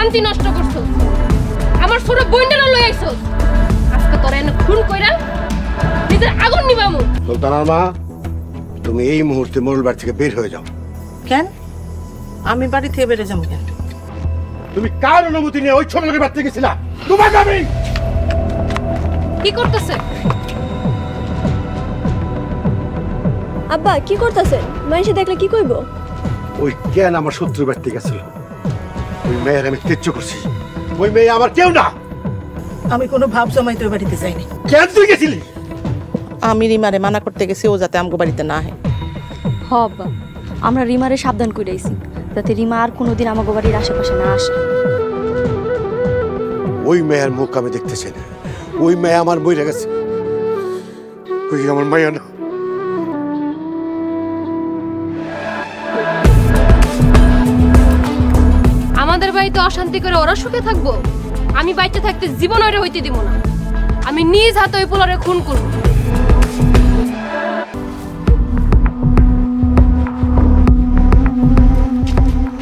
শান্তি নষ্ট করছস, আমার ছোট বোনটারে লই আইছস। আজকে তোরা এনে খুন কইরা নিজের আগুন নিবামু। সুলতানার মা, তুমি এই মুহূর্তে মোড়ল বাড়ি থেকে বের হয়ে যাও। কেন আমি বাড়ি থেকে বেরিয়ে যাবো কেন? তুমি কার অনুমতি নিয়ে ওই ছোট লোকের বাড়িতে গেছিলা? তোমাকে আমি কি করতেছে? আব্বা কি করতেছেন? মানুষে দেখলে কি কইব? ওই কেন আমার শত্রু বাড়িতে গেছিল? ওই মেয়ের আমি তেজ্য করছি। ওই মেয়ে আমার কেউ না। আমি কোনো ভাব জমাইতে ওই বাড়িতে যাইনি। কেন তুই গেছিলি? আমি রিমারে মানা করতে গেছি ও যাতে আমগো বাড়িতে না হয়। হ আব্বা, আমরা রিমারে সাবধান করে আইছি যাতে রিমা আর কোনোদিন আমাগো বাড়ির আশেপাশে না আসে। ওই মেয়ের মুখ আমি দেখতেছি না। ওই মেয়ে আমার বইরা গেছে। ওই আমার মায়া না। আমাদের বাড়িতে অশান্তি করে ওরা সুখে থাকবো? আমি বাচ্চা থাকতে জীবন ওরে হইতে দিব না। আমি নিজ হাতে ওই পোলারে খুন করব।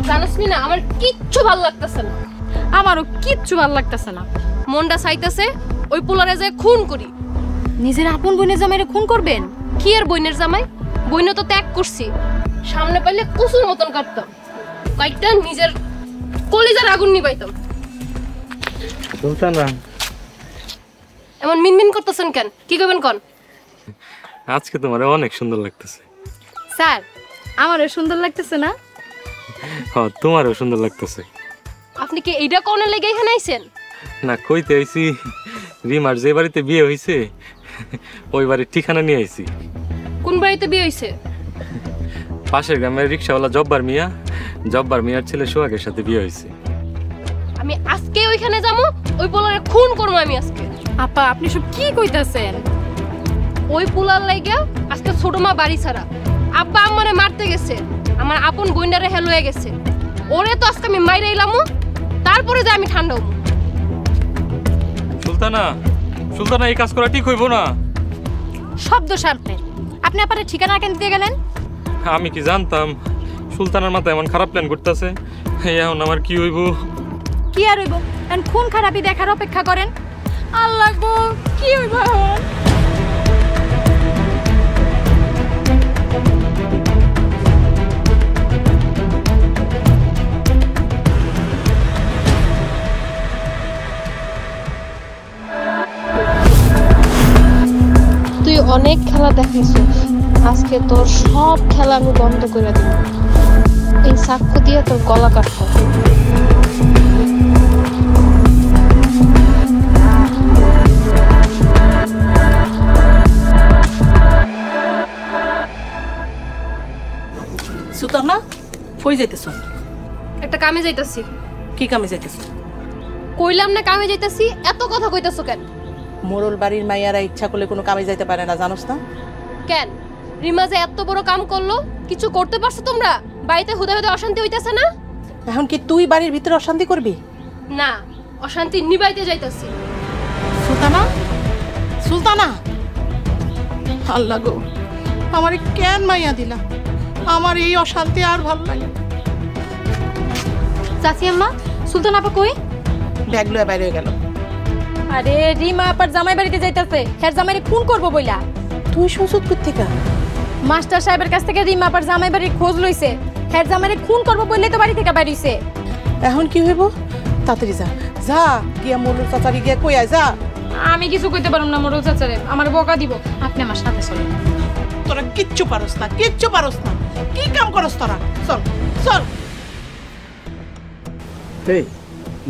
জানোস না, আমার কিচ্ছু ভালো লাগতেছে না। আমারও কিচ্ছু ভালো লাগতেছে না। মনটা চাইতেছে ওই পোলারে যে খুন করি। নিজের আপন বোনের জামাইরে খুন করবেন? কি আর বইনের জামাই? বইনে তো ত্যাগ করছি। সামনে পাইলে কুসুর মতন কাটতাম, কয়েকটা নিজের কলিজার আগুন নিবাইতাম। সুলতানা, এমন মিনমিন করতেছেন কেন? কি করবেন কোন? আজকে তোমার অনেক সুন্দর লাগতেছে। স্যার, আমারও সুন্দর লাগতেছে না? হ্যাঁ, তোমারও সুন্দর লাগতেছে। আপনি কি এইটা কোনে লেগে এখানে আইছেন? না, কইতে আইছি রিমার যে বাড়িতে বিয়ে হইছে ওই বাড়ির ঠিকানা নিয়ে আইছি। কোন বাড়িতে বিয়ে হইছে? পাশের গ্রামের রিক্সাওয়ালা জব্বার মিয়ার ছেলে সোহাগের সাথে বিয়ে হইছে। আমি আজকে ওইখানে যাবো, ওই পোলারে খুন করবো আমি আজকে। আপা, আপনি সব কি কইতাছেন? ওই পোলার লাইগা আজকে ছোট মা বাড়ি ছাড়া, আব্বা আমারে মারতে গেছে, আমার আপন বইন্ডারে হেল হয়ে গেছে। ওরে তো আজকে আমি মাইরে এলামও, তারপরে যে আমি ঠান্ডা হবো। সুলতানা, এই কাজ করা ঠিক হইব না। শব্দ শান্তে। আপনি আপারে ঠিকানা কেন দিতে গেলেন? আমি কি জানতাম সুলতানার মাথায় এমন খারাপ প্ল্যান করতেছে? এখন আমার কি হইব? কি আর হইব? এখন খুন খারাপি দেখার অপেক্ষা করেন। আল্লাহ গো, কি হইব এখন? তুই অনেক খেলা দেখাইছিস, আজকে তোর সব খেলা আমি বন্ধ করে দিব। এই সাক্ষ্য দিয়ে তোর গলা কাটতে হবে। সুলতানা, কই যাইতেছো? একটা কামে যাইতাছি। কি কামে যাইতেছো? কইলাম না কামে যাইতাছি, এত কথা কইতাছো কেন? মোড়ল বাড়ির মাইয়ারা ইচ্ছা করলে কোনো কামে যাইতে পারে না, জানোস না? কেন রিমা যে এত বড় কাম করলো, কিছু করতে পারছো তোমরা? বাড়িতে হুদা হুদা অশান্তি হইতাছে না? এখন কি তুই বাড়ির ভিতরে অশান্তি করবি? না, অশান্তি নিবাইতে যাইতাছি। সুলতানা, আল্লাহ গো, আমারে কেন মাইয়া দিলা? আমার এই অশান্তি আর ভালো লাগে। চাচি আম্মা, সুলতান আপা কই? ব্যাগ লয়ে বাইরে গেল। আরে রিমা আপার জামাই বাড়িতে যাইতাছে, হের জামাইরে খুন করবো বইলা। তুই সুযোগ করতে কা? মাস্টার সাহেবের কাছ থেকে রিমা আপার জামাই বাড়ির খোঁজ লইছে, হের জামাইরে খুন করবো বললেই তো বাড়ি থেকে বাইরিছে। এখন কি হইব? তাড়াতাড়ি যা যা, গিয়া মোড়ল চাচারি গিয়া কই আয়, যা। আমি কিছু কইতে পারুম না মোড়ল চাচারে, আমার বকা দিব। আপনি আমার সাথে চলেন। তোরা কিচ্ছু পারস না, কিচ্ছু পারস না। কি কাম করস তোরা? চল চল। এই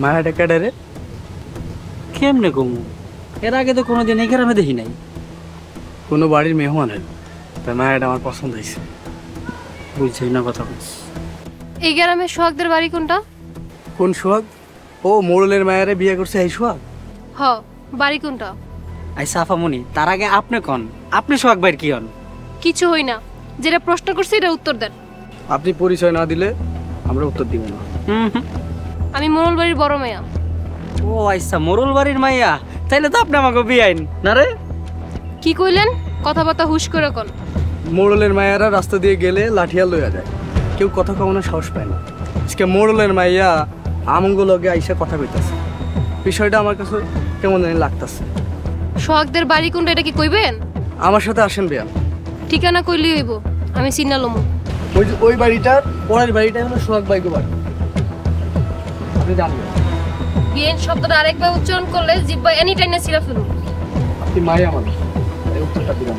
মায়াটা কেডা রে? কেমনে কমু? এর আগে তো কোনোদিন এই গ্রামে দেখি নাই। কোনো বাড়ির মেহমানের, তাই মায়াটা আমার পছন্দ হয়েছে। বুঝছি না কথা বলছি। এই গ্রামে সোহাগদের বাড়ি কোনটা? কোন সোহাগ? ও মোড়লের মায়ারে বিয়ে করছে এই সোহাগ? হ, বাড়ি কোনটা? আই সাফামণি, তার আগে আপনি কন, আপনি সোহাগ ভাইয়ের কি হন? কিছু হই না, যেটা প্রশ্ন করছি এটা উত্তর দেন। আপনি পরিচয় না দিলে আমরা উত্তর দিব না। আমি মোড়ল বাড়ির বড় মেয়া। ও আচ্ছা, মোড়ল বাড়ির মাইয়া, তাইলে তো আপনি আমাকে বিয়ে আইন না রে? কি কইলেন? কথাবার্তা হুশ করে কোন। মোড়লের মায়েরা রাস্তা দিয়ে গেলে লাঠিয়া লইয়া যায়, কেউ কথা কমানোর সাহস পায় না। আজকে মোড়লের মাইয়া আমগো লগে আইসা কথা কইতাছে। বিষয়টা আমার কাছে কেমন জানি লাগতাছে। সোহাগদের বাড়ি কোনটা এটা কি কইবেন? আমার সাথে আসেন বেয়ান। ঠিকানা কইলি হইব, আমি চিনালমু। ওই বাড়িটার পরের বাড়িটা হলো সোহাগ বাইগো বাড়ি। আপনি জানবেন বিয়েন শব্দটা আরেকবার উচ্চারণ করলে জিব্বা এনি টাইম না ছিঁড়া ফেলু। আপনি মাই আমার এই উত্তরটা দিলাম।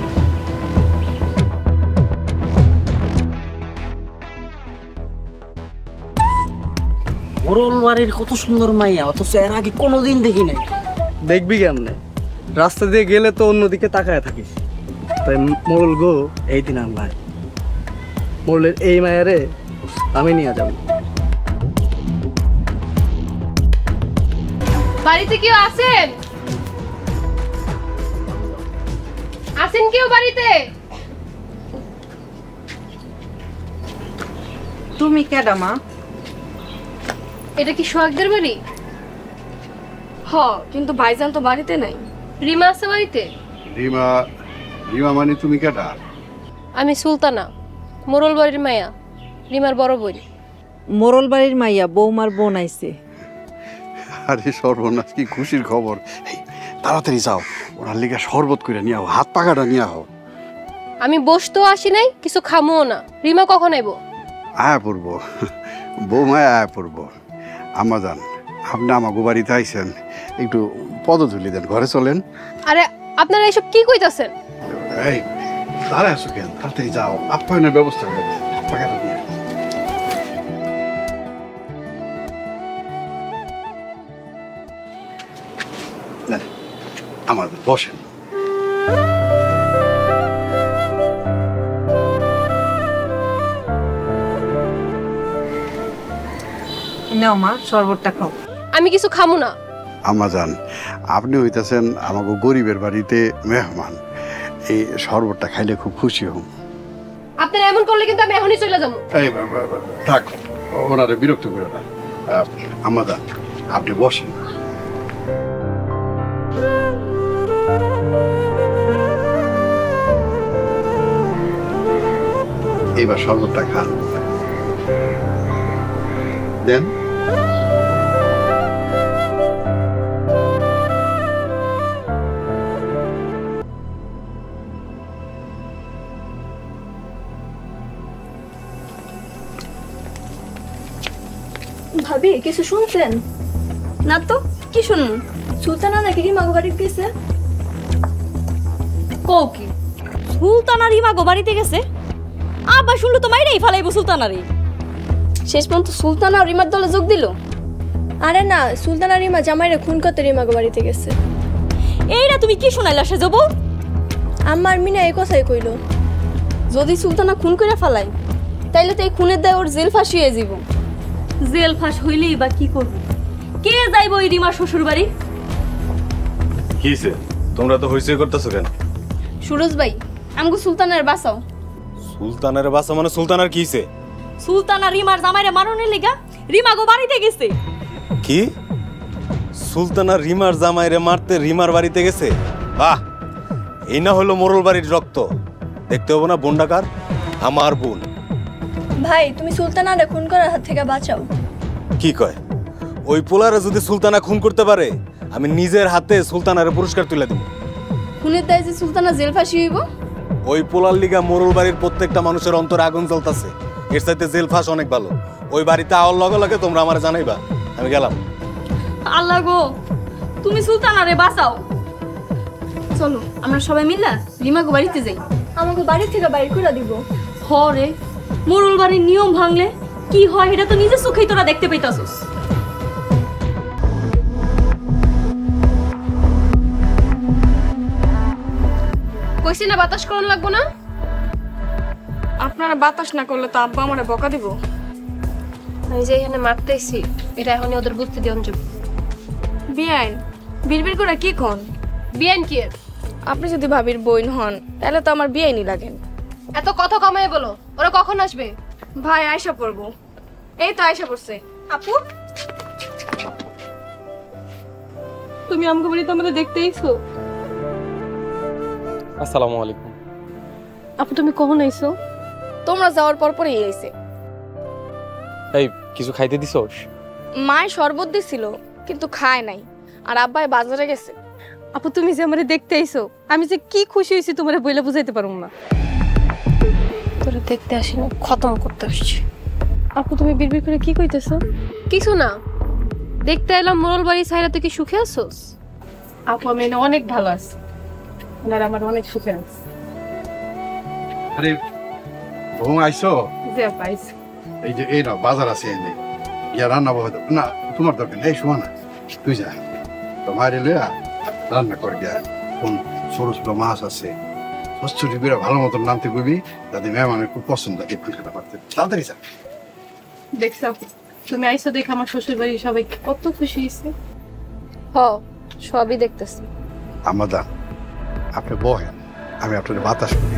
মোরল বাড়ির কত সুন্দর মাইয়া, অথচ এর আগে কোনোদিন দেখি নাই। দেখবি কেমনে? রাস্তা দিয়ে গেলে তো অন্যদিকে তাকায় থাকিস। তাই মোরল গো এই দিন আমার মোরলের এই মায়ারে আমি নিয়ে যাব। বাড়িতে কেউ আছেন? আছেন কেউ বাড়িতে? তুমি কেডা মা? এটা কি সোহাগদের বাড়ি? হ, কিন্তু ভাইজান তো বাড়িতে নাই। রিমা আছে বাড়িতে? রিমা মানে তুমি কেটা? আমি সুলতানা, মোরল বাড়ির মায়া, রিমার বড় বোন। মোরল বাড়ির মাইয়া বৌমার বোন আইছে। আরে সর্বনাশ, কি খুশির খবর! এই তাড়াতাড়ি যাও, ওনার লিগা শরবত করে নিয়ে আও, হাত পাকাটা নিয়ে আও। আমি বসতেও আসি নাই, কিছু খামুও না। রিমা কখন আইব? আয়া পড়বো, বৌমায় আয়া পড়বো। আম্মা যান, আপনি আমাকে বাড়িতে আইছেন, একটু পদধূলি দেন, ঘরে চলেন। আরে আপনারা এসব কি কইতাছেন? এই দাঁড়ায় আছো কেন? তাড়াতাড়ি যাও, আপ্যায়নের ব্যবস্থা করো, হাত পাকাটা নিয়ে। না, আমাদের বসেন। নাও মা, শরবতটা খাও। আমি কিছু খামু না। আম্মা যান, আপনি হইতেছেন আমাকে গরিবের বাড়িতে মেহমান, এই শরবতটা খাইলে খুব খুশি হম। আপনারা এমন করলে কিন্তু আমি এখনই চলে যাবো। এই থাক, ওনারে বিরক্ত করে না। আম্মা যান, আপনি বসেন। এইবার শরবতটা খান, দেন। ভাবি, কিছু শুনছেন? না তো, কি শুনুন? সুলতানা নাকি রিমাগো বাড়িতে গেছে। কও কি? সুলতানা রিমাগো বাড়িতে গেছে? আব্বা শুনলো তো মাইরেই ফালাইবো সুলতানারে। শেষ পর্যন্ত সুলতানা রিমার দলে যোগ দিল। আরে না, সুলতানা রিমা জামাইরে খুন করতে রিমাগো বাড়িতে গেছে। এইটা তুমি কি শুনাইলা সে যাব? আমার মিনা এই কথাই কইল। যদি সুলতানা খুন করে ফেলায়, তাইলে তো এই খুনের দায় ওর জেল ফাঁসি হয়ে যাব। জেল ফাঁস হইলেই বা কি করব? কে যাইব ওই রিমার শ্বশুর বাড়ি? কিছে তোমরা তো হইচই করতেছো কেন? সুরজ ভাই, আমগো সুলতানের বাঁচাও। সুলতানের বাসা মানে সুলতানার কিছে? সুলতানা রিমার জামাইরে মারনের লিগা রিমাগো বাড়িতে গেছে। কি? সুলতানা রিমার জামাইরে মারতে রিমার বাড়িতে গেছে? বাহ, এই না হলো মোরল বাড়ির রক্ত। দেখতে হবো না বোন ডাকার? আমার বোন। ভাই, তুমি সুলতানারে খুন করার হাত থেকে বাঁচাও। কি কয়? ওই পোলারে যদি সুলতানা খুন করতে পারে, আমি নিজের হাতে সুলতানারে পুরস্কার তুলে দেব। খুনের দায় যে সুলতানা জেল ফাঁসি হইব। ওই পোলার লিগা মোরল বাড়ির প্রত্যেকটা মানুষের অন্তরে আগুন জ্বলতাছে। এর চাইতে জেল ফাঁস অনেক ভালো। ওই বাড়িতে আওয়ার লগে লগে তোমরা আমারে জানাইবা। আমি গেলাম। আল্লাহ গো, তুমি সুলতানারে বাঁচাও। চলো আমরা সবাই মিলে রিমাগো বাড়িতে যাই। আমাকে বাড়ি থেকে বাইর করে দিব। হরে, মোরল বাড়ির নিয়ম ভাঙলে কি হয় এটা তো নিজের চোখেই তোরা দেখতে পাইতাছস। কইছি না বাতাস করন লাগবো না। আপনারা বাতাস না করলে তো আব্বা আমারে বকা দিব। আমি যে এখানে মারতেছি, এটা এখনই ওদের বুঝতে দিন যাবে। বিয়াইন, বিড়বিড় করে কি কোন? বিয়ান কি? আপনি যদি ভাবির বোন হন, তাহলে তো আমার বিয়াইনি লাগেন। এত কথা কমায় বলো। ওরা কখন আসবে? ভাই আয়শা পড়বো। এই তো আয়শা পড়ছে। আপু, তুমি আমগো বাড়িতে আমাদের দেখতে আইছো? আসসালামু আলাইকুম। আপু তুমি কখন আইছো? তোমরা যাওয়ার পর পরই আইছে। এই কিছু খাইতে দিছস? মায় শরবত দিছিল কিন্তু খায় নাই, আর আব্বাই বাজারে গেছে। আপু তুমি যে আমারে দেখতে আইছো, আমি যে কি খুশি হয়েছি তোমারে বইলে বুঝাইতে পারবো না। তোরা দেখতে আসি না, খতম করতে আসছি। আপু তুমি বিড়বিড় করে কি কইতেছো? কিছু না, দেখতে এলাম মোরল বাড়ি সাইরা, তুই কি সুখে আছোস? আপু আমি অনেক ভালো আছি, ওনারা আমার অনেক সুখে আছে। আরে বৌমা আইছো? জি আপা আইছি। এই যে এই না বাজার আছে, এই যে ইয়া রান্না বহাতে না, তোমার দরকার নেই, শোনা না, তুই যা তোমার এলে রান্না করে গিয়া। কোন ছোট ছোট মাছ আছে, ছুটি করে ভালো মতন নামতে কইবি, যাতে মেহমানের খুব পছন্দ হয় একটু খেতে পারতে। তাড়াতাড়ি যা। দেখছো তুমি আইছো দেখে আমার শ্বশুর বাড়ি সবাই কত খুশি হয়েছে। হ সবই দেখতেছি। আমাদান আপনি বহেন, আমি আপনার বাতাস করি।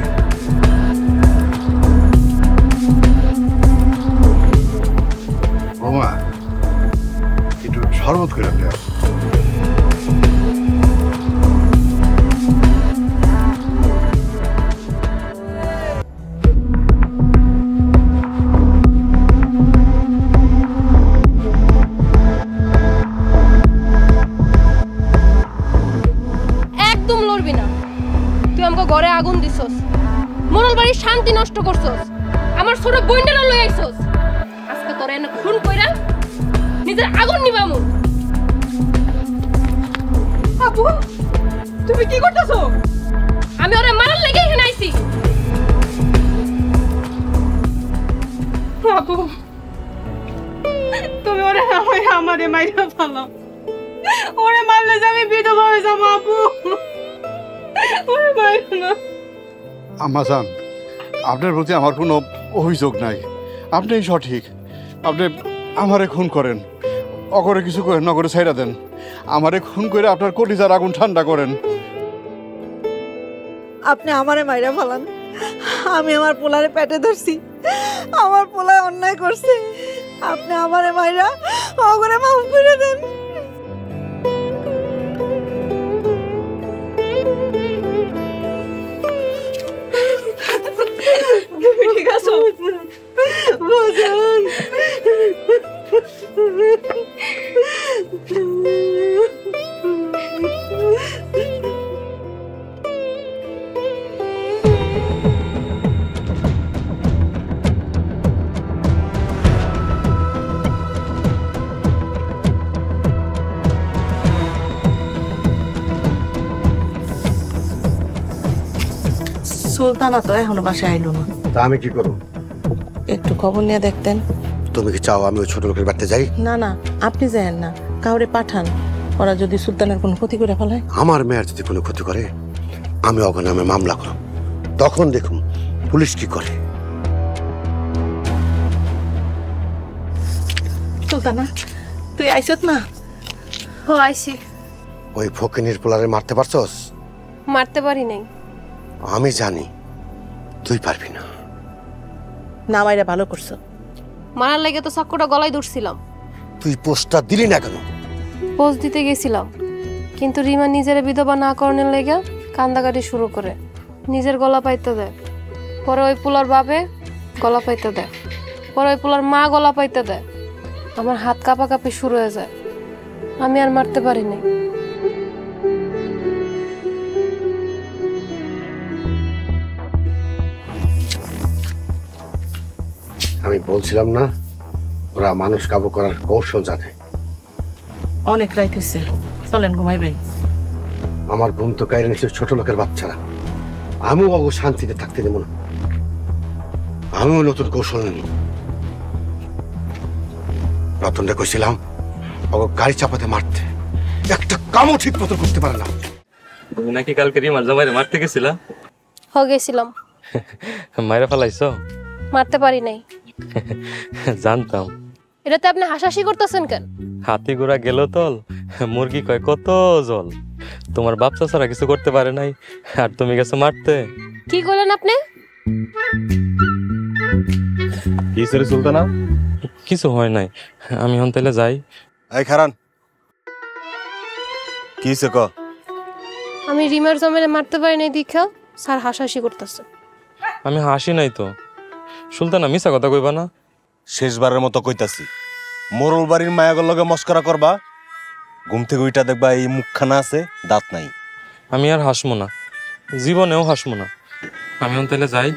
বৌমা একটু শরবত করে দেওয়া। একদম লড়বি না, তুই আমাকে ঘরে আগুন দিছস, মোরল বাড়ির শান্তি নষ্ট করছস, আমার ছোট বইন্ডারও লই আইছস। আজকে তোরে এনে খুন কইরা নিজের আগুন নিবামু। আপু তুমি কি করতেছো? আমি ওরে মারার লাগি এখানে আইছি। আপু তুমি ওরে আমারে মাইরা ফেলো, ওরে মারলে যে আমি বিধবা হয়ে যাবো। আপু ওরে মাইরো না। আমাজান আপনার প্রতি আমার কোনো অভিযোগ নাই, আপনি সঠিক। আপনি আমারে খুন করেন, অকরে কিছু করেন, নগরে ছাইরা দেন। আমারে খুন করে আপনার কলিজার আগুন ঠান্ডা করেন। আপনি আমারে মাইরা ফেলান, আমি আমার পোলারে পেটে ধরছি, আমার পোলায় অন্যায় করছে, আপনি আমারে মাইরা ওগরে মাফ করে দেন। ঠিক আছে বাজান। সুলতানা তো এখনো বাসায় আইলো না, তা আমি কি করব? একটু খবর নিয়ে দেখতেন। তুমি কি চাও আমি ওই ছোট লোকের বাড়িতে যাই? না না, আপনি যায়েন না, কাউরে পাঠান। ওরা যদি সুলতানের কোনো ক্ষতি করে ফেলায়। আমার মেয়ের যদি কোনো ক্ষতি করে, আমি অগনামে মামলা করব, তখন দেখুন পুলিশ কি করে। সুলতানা তুই আইছত না? হ আইছি। ওই ফকিনীর পোলারে মারতে পারছস? মারতে পারি নাই। আমি জানি তুই পারবি না। না মাইরা ভালো করছো। মারার লাগে তো চাকুটা গলায় ধরছিলাম। তুই পোস্টটা দিলি না কেন? পোস্ট দিতে গেছিলাম, কিন্তু রিমা নিজের বিধবা না করানোর লেগে কান্দাকাটি শুরু করে, নিজের গলা পাইতে দেয়। পরে ওই পোলার বাপে গলা পাইতে দেয়, পরে ওই পোলার মা গলা পাইতে দেয়। আমার হাত কাঁপাকাঁপি শুরু হয়ে যায়, আমি আর মারতে পারি নাই। আমি বলছিলাম না ওরা মানুষ কাবু করার কৌশল জানে। অনেক রাত হয়েছে, চলেন ঘুমাইবেন। আমার ঘুম তো কাইরে নিশ্চয় ছোট লোকের বাচ্চারা, আমিও বাবু শান্তিতে থাকতে দেব না। আমিও নতুন কৌশল নেব। রতনটা কইছিলাম ওকে গাড়ি চাপাতে মারতে, একটা কামও ঠিক মতো করতে পারে না। তুমি নাকি কালকে রিমার জামাইরে মারতে গেছিলা? হ গেছিলাম। মাইরা ফেলাইছো? মারতে পারি নাই। জানতাম। এটাতে আপনি হাসাহাসি করতেছেন কেন? হাতি ঘোড়া গেল তল, মুরগি কয় কত জল। তোমার বাপ চাচারা কিছু করতে পারে নাই, আর তুমি গেছো মারতে। কি করলেন আপনি? কি সরে সুলতানা? কিছু হয় নাই, আমি হন তাইলে যাই। এই খারান, কি সে ক? আমি রিমার জামাইরে মারতে পারি নাই দীক্ষা স্যার হাসাহাসি করতেছে। আমি হাসি নাই তো। সুলতানা মিছা কথা কইবা না। শেষবারের মতো কইতাছি, মোরল বাড়ির মায়াগর লগে মস্করা করবা, ঘুম থেকে ওইটা দেখবা এই মুখখানা আছে, দাঁত নাই। আমি আর হাসবো না, জীবনেও হাসবো না। আমি তাহলে যাই।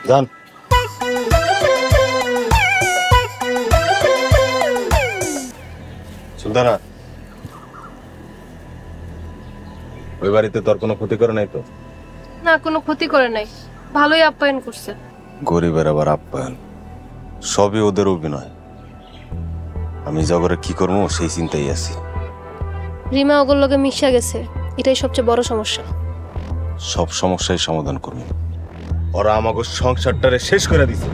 যান। সুলতানা, ওই বাড়িতে তোর কোনো ক্ষতি করে নাই তো? না, কোনো ক্ষতি করে নাই, ভালোই আপ্যায়ন করছে। গরিবের আবার আপ্যায়ন, সবই ওদের অভিনয়। আমি জগরে কি করবো সেই চিন্তাই আছি। রিমা ওগুলোর লগে মিশা গেছে, এটাই সবচেয়ে বড় সমস্যা। সব সমস্যাই সমাধান করবো। ওরা আমাকে সংসারটারে শেষ করে দিছে।